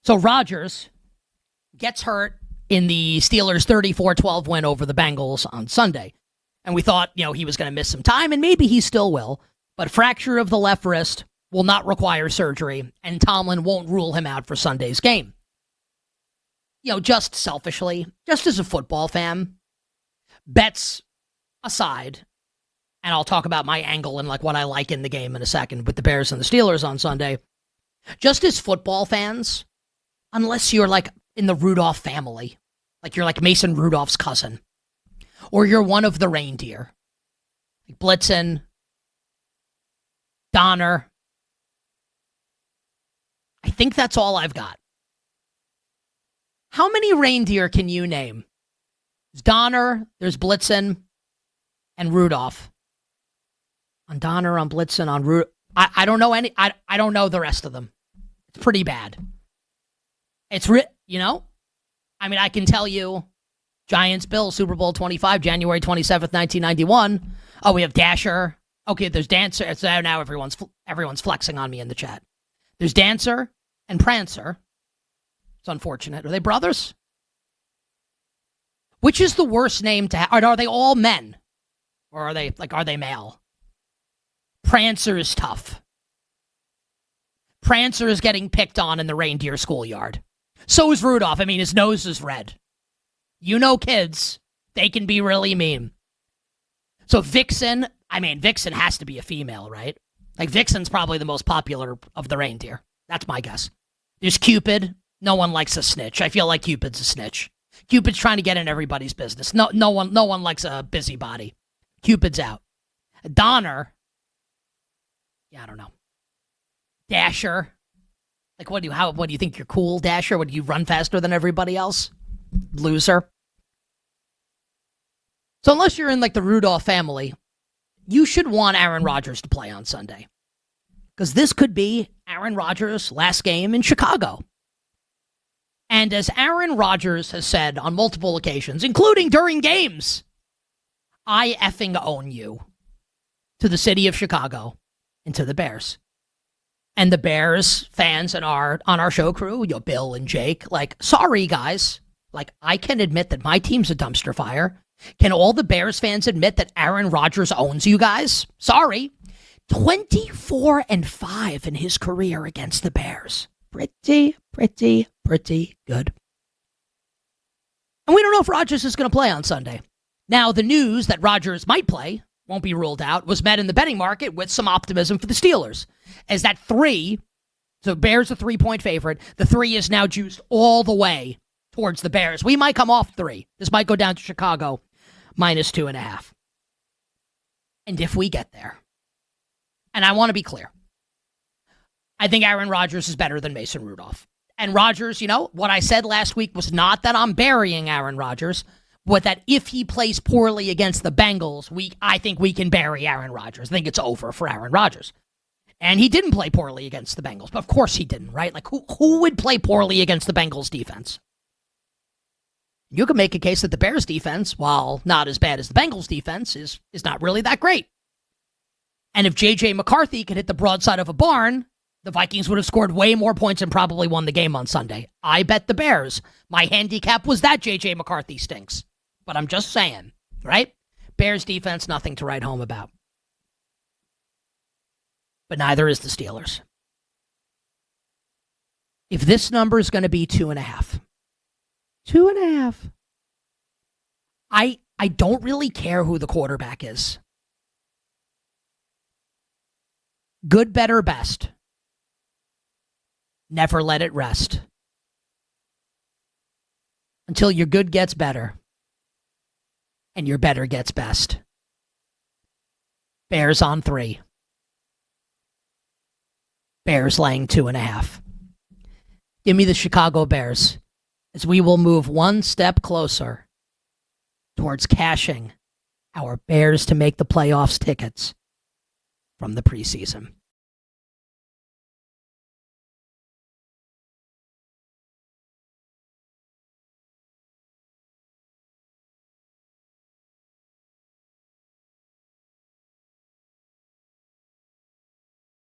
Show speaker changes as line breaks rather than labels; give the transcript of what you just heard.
So Rodgers gets hurt in the Steelers' 34-12 win over the Bengals on Sunday. And we thought, he was going to miss some time, and maybe he still will. But fracture of the left wrist will not require surgery, and Tomlin won't rule him out for Sunday's game. Just selfishly, just as a football fan, bets aside, and I'll talk about my angle and what I like in the game in a second with the Bears and the Steelers on Sunday. Just as football fans, unless you're in the Rudolph family, you're Mason Rudolph's cousin, or you're one of the reindeer, like Blitzen, Donner. I think that's all I've got. How many reindeer can you name? There's Donner, there's Blitzen, and Rudolph. On Donner, on Blitzen, on Rudolph. I don't know any. I don't know the rest of them. It's pretty bad. It's I can tell you, Giants Bills Super Bowl 25, January 27th, 1991. Oh, we have Dasher. Okay, there's Dancer. So now everyone's flexing on me in the chat. There's Dancer and Prancer. It's unfortunate. Are they brothers? Which is the worst name to have? Are they all men? Or are they male? Prancer is tough. Prancer is getting picked on in the reindeer schoolyard. So is Rudolph. His nose is red. Kids, they can be really mean. So Vixen, Vixen has to be a female, right? Vixen's probably the most popular of the reindeer. That's my guess. There's Cupid. No one likes a snitch. I feel like Cupid's a snitch. Cupid's trying to get in everybody's business. No one likes a busybody. Cupid's out. Donner. Yeah, I don't know. Dasher. What do you think? You're cool, Dasher? Would you run faster than everybody else? Loser. So unless you're in the Rudolph family, you should want Aaron Rodgers to play on Sunday. Because this could be Aaron Rodgers' last game in Chicago. And as Aaron Rodgers has said on multiple occasions, including during games, I effing own you to the city of Chicago and to the Bears. And the Bears fans and on our show crew, Bill and Jake, sorry guys, I can admit that my team's a dumpster fire. Can all the Bears fans admit that Aaron Rodgers owns you guys? Sorry. 24-5 in his career against the Bears. Pretty good. And we don't know if Rodgers is going to play on Sunday. Now, the news that Rodgers might play, won't be ruled out, was met in the betting market with some optimism for the Steelers. As that 3, so Bears a 3-point favorite, the 3 is now juiced all the way towards the Bears. We might come off 3. This might go down to Chicago, -2.5. And if we get there, and I want to be clear, I think Aaron Rodgers is better than Mason Rudolph. And Rodgers, what I said last week was not that I'm burying Aaron Rodgers, but that if he plays poorly against the Bengals, I think we can bury Aaron Rodgers. I think it's over for Aaron Rodgers. And he didn't play poorly against the Bengals. But of course he didn't, right? Who would play poorly against the Bengals defense? You could make a case that the Bears defense, while not as bad as the Bengals defense, is not really that great. And if J.J. McCarthy could hit the broadside of a barn, the Vikings would have scored way more points and probably won the game on Sunday. I bet the Bears. My handicap was that J.J. McCarthy stinks. But I'm just saying, right? Bears defense, nothing to write home about. But neither is the Steelers. If this number is going to be 2.5. 2.5. I don't really care who the quarterback is. Good, better, best. Never let it rest. Until your good gets better. And your better gets best. Bears on 3. Bears laying 2.5. Give me the Chicago Bears, as we will move one step closer towards cashing our Bears to make the playoffs tickets from the preseason.